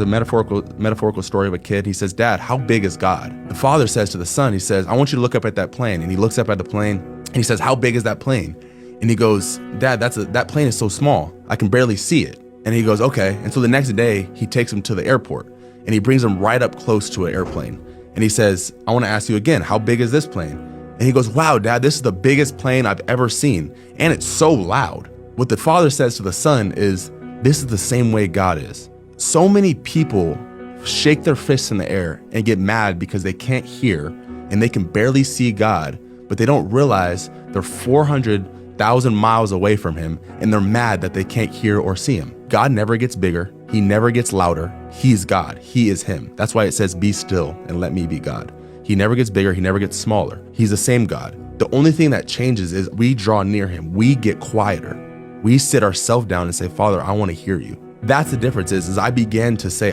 A metaphorical story of a kid. He says, Dad, how big is God? The father says to the son, he says, I want you to look up at that plane. And he looks up at the plane and he says, how big is that plane? And he goes, Dad, that plane is so small, I can barely see it. And he goes, okay. And so the next day he takes him to the airport and he brings him right up close to an airplane. And he says, I want to ask you again, how big is this plane? And he goes, wow, Dad, this is the biggest plane I've ever seen. And it's so loud. What the father says to the son is, this is the same way God is. So many people shake their fists in the air and get mad because they can't hear and they can barely see God, but they don't realize they're 400,000 miles away from him and they're mad that they can't hear or see him. God never gets bigger. He never gets louder. He's God. He is him. That's why it says, be still and let me be God. He never gets bigger. He never gets smaller. He's the same God. The only thing that changes is we draw near him. We get quieter. We sit ourselves down and say, Father, I want to hear you. That's the difference is I began to say,